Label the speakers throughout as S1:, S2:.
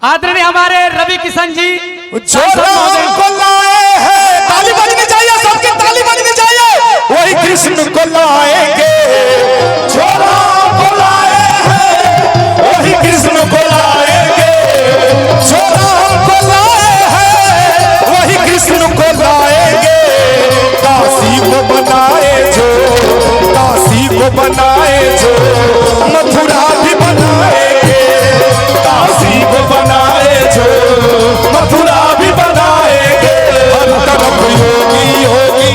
S1: आदरणीय हमारे रवि किशन जी
S2: को लाए हैं, ताली बजनी चाहिए, सबकी ताली बजनी चाहिए। वही कृष्ण को लाएंगे, छोरा को लाए हैं, वही कृष्ण को लाएंगे, छोरा को लाए हैं, वही कृष्ण को लाएंगे। काशी को बनाए जो, काशी को बनाए जो, मथुरा भी बनाएंगे, काशी को बनाए जो, मथुरा भी बनाएंगे। हर तरफ योगी योगी,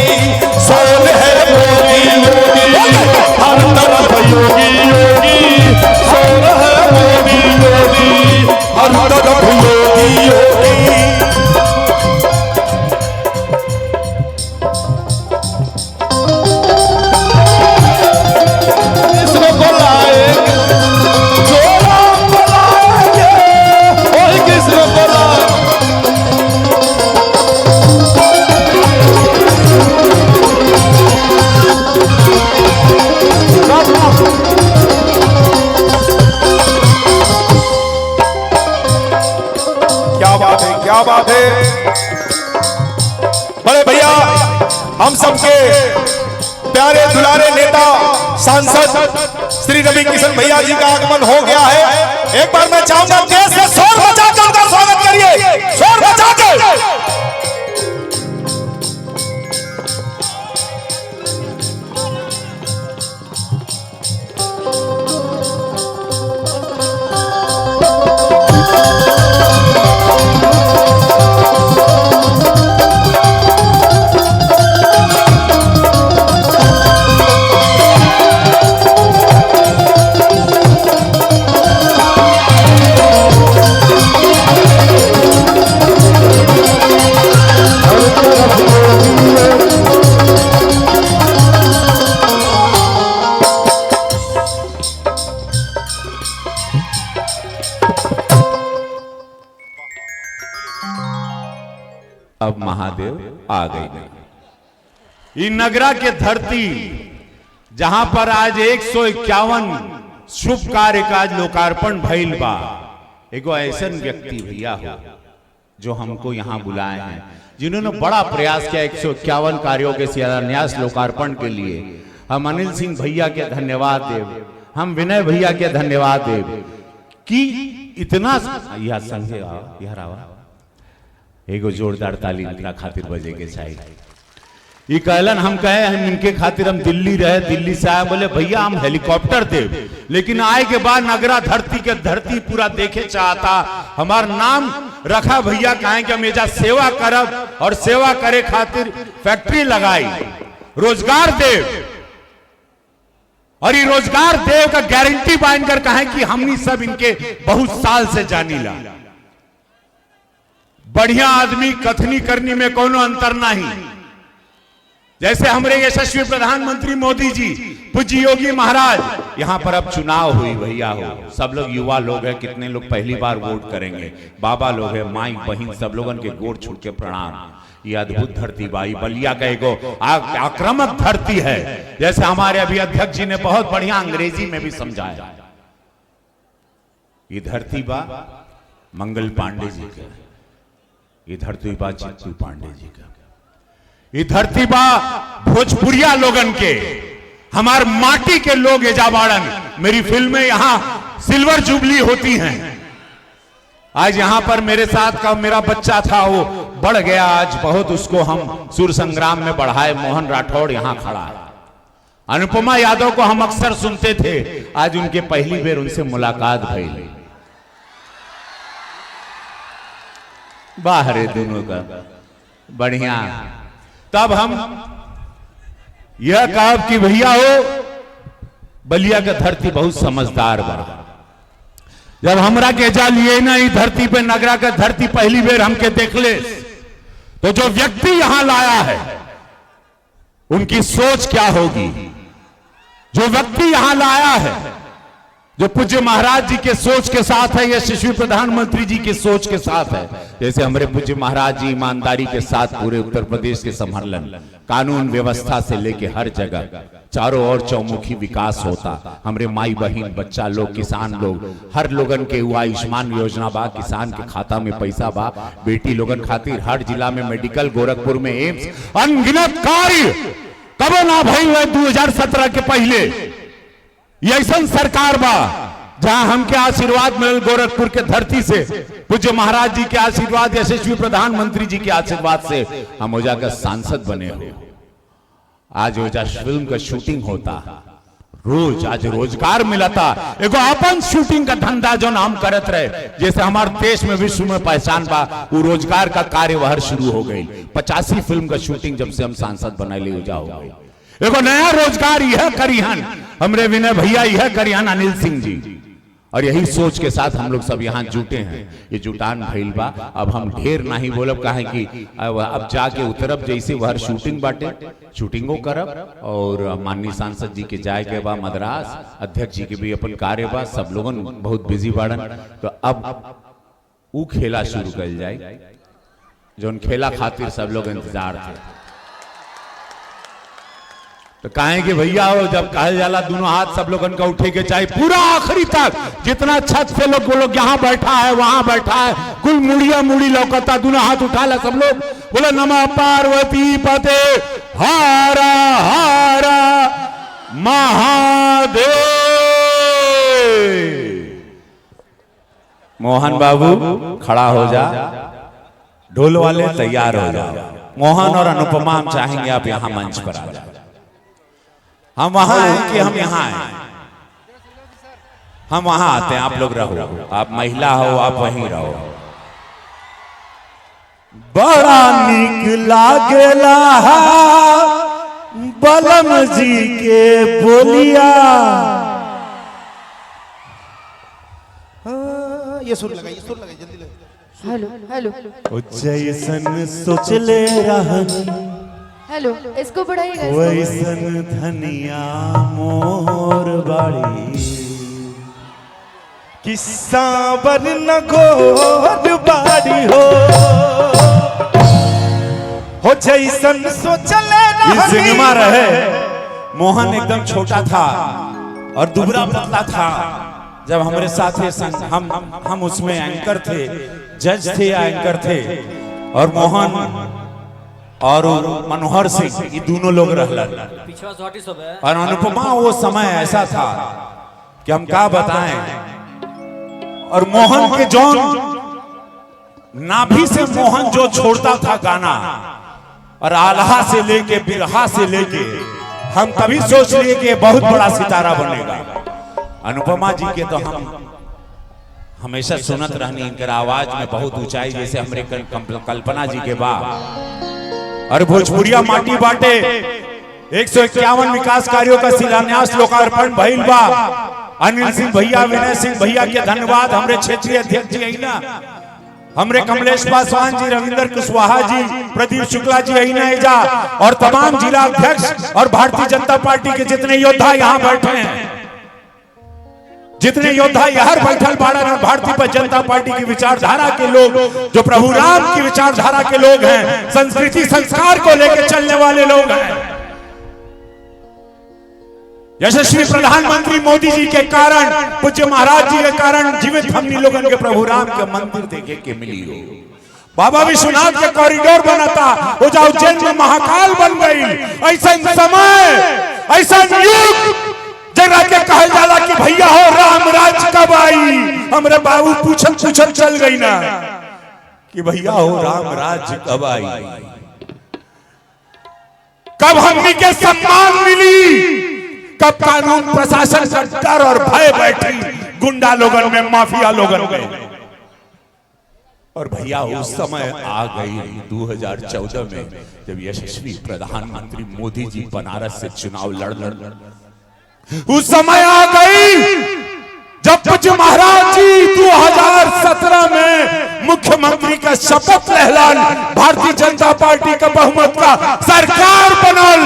S2: सोन है मोदी योगी, हर तरफ योगी योगी, सोन है मोदी योगी, हर तरफ योगी योगी। कृष्ण को लाएंगे, छोरा को लाएंगे, वही कृष्ण को लाएंगे। क्या बात है, क्या बात है। बड़े भैया हम सबके प्यारे दुलारे नेता सांसद श्री रवि किशन भैया जी का आगमन हो गया है। एक बार मैं चाहूंगा देश से शोर मचाकर उनका स्वागत करिए, शोर मचाकर।
S3: अब महादेव आ गई। इन नगरा के धरती जहां पर आज 151 शुभ कार्य का लोकार्पण भइल बा, एगो ऐसन व्यक्ति भैया हो जो हमको यहां बुलाए हैं, जिन्होंने बड़ा प्रयास किया 151 कार्यों के शिलान्यास लोकार्पण के लिए। हम अनिल सिंह भैया के धन्यवाद देव, हम विनय भैया के धन्यवाद देव कि इतना यह संघ एगो जोरदार ताली इनका खातिर बजे के चाहिए। ये कहलन हम कहे हम इनके खातिर हम दिल्ली रहे, दिल्ली से आए, बोले भैया हम हेलीकॉप्टर दे, लेकिन आए के बाद नगरा धरती के धरती पूरा देखे चाहता। हमार नाम रखा भैया कहें कि हम एजा सेवा करब और सेवा करे खातिर फैक्ट्री लगाई, रोजगार देव, और ये रोजगार देव का गारंटी बांध कर कहें कि हमनी सब इनके बहुत साल से जानीला। बढ़िया आदमी कथनी करनी में कोनो अंतर नहीं। जैसे हमारे यशस्वी प्रधानमंत्री मोदी जी, पूज्य योगी महाराज, यहां पर अब चुनाव हुई भैया हो, सब लोग युवा लोग हैं, कितने लोग पहली बार वोट करेंगे, बाबा लोग हैं, माई बहन सब लोगन के गोर छूट के प्रणाम। ये अद्भुत धरती बाई बलिया का एगो आक्रामक धरती है। जैसे हमारे अभी अध्यक्ष जी ने बहुत बढ़िया अंग्रेजी में भी समझाया। ये धरती बा मंगल पांडे जी का, ये धरती बा चित्तू पांडे जी का, ये धरती बा भोजपुरिया लोगन के, हमार माटी के लोग एजाबाड़न। मेरी फिल्में यहां सिल्वर जुबली होती हैं। आज यहां पर मेरे साथ का मेरा बच्चा था, वो बढ़ गया आज बहुत, उसको हम सूर संग्राम में बढ़ाए। मोहन राठौड़ यहां खड़ा है। अनुपमा यादव को हम अक्सर सुनते थे, आज उनके पहली बार उनसे मुलाकात भई। बाहर दोनों का बढ़िया। तब हम यह कहा कि भैया हो, बलिया का धरती बहुत समझदार बा। जब हमरा के जा लिए ना ई धरती पे, नगरा का धरती पहली बार हमके देख ले, तो जो व्यक्ति यहां लाया है उनकी सोच क्या होगी। जो व्यक्ति यहां लाया है जो पूज्य महाराज जी के सोच के साथ है, यशस्वी प्रधानमंत्री जी के सोच के साथ है। जैसे हमारे पूज्य महाराज जी ईमानदारी के साथ पूरे उत्तर प्रदेश के संभालन, कानून व्यवस्था से लेके हर जगह चारों ओर चौमुखी विकास होता। हमारे माई बहन बच्चा लोग, किसान लोग, हर लोगन के हुआ आयुष्मान योजना बा, किसान के खाता में पैसा बा, बेटी लोगन खातिर हर जिला में मेडिकल, गोरखपुर में एम्स, अनगिनत कार्य कबो ना भइल 2017 के पहले। ये ऐसा सरकार बा जहां हमके आशीर्वाद मिलल गोरखपुर के धरती से, पूज्य महाराज जी के आशीर्वाद, यशस्वी प्रधानमंत्री जी के आशीर्वाद से हम ओजा का सांसद बने हो। आज ओजा फिल्म का शूटिंग होता, रोज आज रोजगार मिलता, एगो अपन शूटिंग का धंधा जो हम करत रहे, जैसे हमारे देश में विश्व में पहचान बा, वो रोजगार का कार्यवाह शुरू हो गई। 85 फिल्म का शूटिंग जब से हम सांसद बना ले ओजा हो गई। एगो नया रोजगार यह करिहन हमरे विनय भैया, यह करिहन अनिल सिंह जी, और यही सोच के साथ हम लोग सब यहाँ जुटे हैं। ये जुटान भइल बा। अब हम ढेर नहीं बोलब, काहे कि अब जाके उतरब, जैसे वह शूटिंग बाटे शूटिंगो करब, और माननीय सांसद जी के जाए के बा मद्रास, अध्यक्ष जी के भी अपन कार्य बा, सब लोगन बहुत बिजी बाड़न। तो अब ऊ खेला शुरू कर जाए जो खेला खातिर सब लोग इंतजार थे। तो कहे कि भैया हो, जब कहल जाला दोनों हाथ सब लोगन का उठे के चाहे पूरा आखिरी तक, जितना छत से लोग यहाँ बैठा है वहां बैठा है, कुल मुड़िया मुड़ी लौकता, दोनों हाथ उठा ला सब लोग, बोले नमः पार्वती पते हारा हारा महादेव। मोहन बाबू खड़ा हो जा, ढोल वाले तैयार हो जाओ। मोहन और अनुपमा हम चाहेंगे आप यहाँ मंच पर आ जाओ। हम वहां हैं कि हम यहाँ हैं? हम वहां आते हैं, आप लोग रहो, आप महिला हो आप वहीं रहो।
S2: बड़ा नीक लागेला बलम जी के बोलिया। ये सुर लगाइए जल्दी लगाइए।
S4: हेलो हेलो
S2: ओ जैसन सोचले रहन,
S4: हेलो, इसको बढ़ाइएगा।
S2: वैसन धनिया मोर बाड़ी, किस्सा बन न गोर बाड़ी हो जैसन सोचले
S3: इस सिनेमा रहे। मोहन एकदम छोटा था और दुबला पतला था। जब हमारे साथ हम उसमें एंकर थे, जज थे या एंकर थे, और मोहन और मनोहर सिंह, ये दोनों लोग रहला। और अनुपमा वो समय ऐसा था कि हम क्या बताएं। और मोहन के जौन नाभि से मोहन जो छोड़ता था गाना, और आल्हा से लेके बिरहा से लेके, हम तभी सोच लिए कि बहुत बड़ा सितारा बनेगा। अनुपमा जी के तो हम हमेशा सुनत रहनी, इनकर आवाज में बहुत ऊंचाई, जैसे हमारे कल्पना जी के बाद। और भोजपुरिया माटी बाटे 151 विकास कार्यों का शिलान्यास लोकार्पण भइल बा। अनिल सिंह भैया, विनय सिंह भैया के धन्यवाद। हमरे क्षेत्रीय अध्यक्ष जी ना, हमरे कमलेश पासवान जी, रविंद्र कुशवाहा जी, प्रदीप शुक्ला जी अहिना, और तमाम जिला अध्यक्ष और भारतीय जनता पार्टी के जितने योद्धा यहाँ बैठे हैं, जितने योद्धा यहाँ बैठल बाड़न, और भारतीय जनता पार्टी की विचारधारा के लोग, जो प्रभु राम की विचारधारा के लोग हैं, संस्कृति संस्कार को लेकर चलने वाले लोग हैं। यशस्वी प्रधानमंत्री मोदी जी के कारण, पूज्य महाराज जी के कारण जीवित हमनी लोगन के प्रभु राम के मंदिर देखे के मिली हो। बाबा विश्वनाथ के कॉरिडोर बनता, वो जो उज्जैन में महाकाल बन गई। ऐसा समय, ऐसा युग जरा के कहल जाला कि भैया हो राम राज कब आई। हमरे बाबू पूछल चल गई ना कि भैया हो राम राज कब आई, कब हमनी के सम्मान मिली, कब कानून प्रशासन का डर और भय बैठी गुंडा लोगन में, माफिया लोगन में। और भैया उस समय आ गई 2014 में, जब यशस्वी प्रधानमंत्री मोदी जी बनारस से चुनाव लड़ उस समय आ गई जब पूज्य महाराज जी 2017 में मुख्यमंत्री का शपथ लहलान, भारतीय जनता पार्टी का बहुमत का सरकार बनल,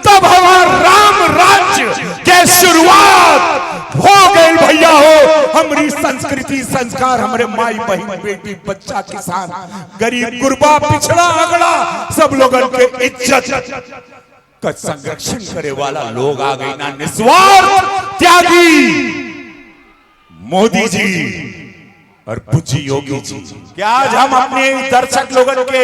S3: तब हमारा राम राज्य के शुरुआत हो गई भैया।
S2: संस्कार हमारे माई बहन बेटी बच्चा किसान गरीब गुरबा पिछड़ा अगड़ा सब लोगन के इज्जत का संरक्षण करे वाला लोग आ गए ना, निस्वार्थ त्यागी मोदी जी और पूज्य योगी जी। क्या आज हम अपने दर्शक लोगन के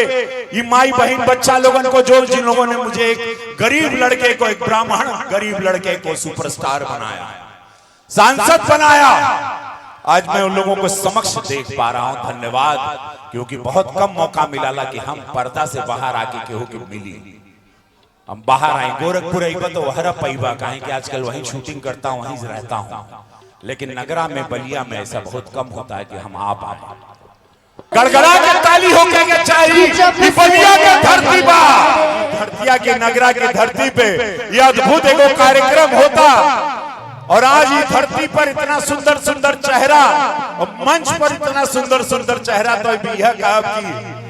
S2: ये माई बहन बच्चा लोगन को जो जिन लोगों ने मुझे एक गरीब लड़के को, एक ब्राह्मण गरीब लड़के को सुपरस्टार बनाया, सांसद बनाया, आज मैं उन लोगों को समक्ष देख पा रहा हूं। धन्यवाद, क्योंकि बहुत कम मौका मिला कि हम पर्दा से बाहर आके केहू के मिली, हम बाहर आए। गोरखपुर आई तो हर पैबा कहें कि आजकल वहीं शूटिंग करता हूं, वहीं रहता हूं, लेकिन नगरा में बलिया में ऐसा बहुत कम होता है कि हम आ पाए। गड़गड़ा के ताली होके के चाहिए बलिया के धरती बा, धरतिया के नगरा के धरती पे यह अद्भुत एगो कार्यक्रम होता, और आज ये धरती पर इतना सुंदर सुंदर चेहरा और मंच पर इतना सुंदर सुंदर चेहरा, तो यह कहा कि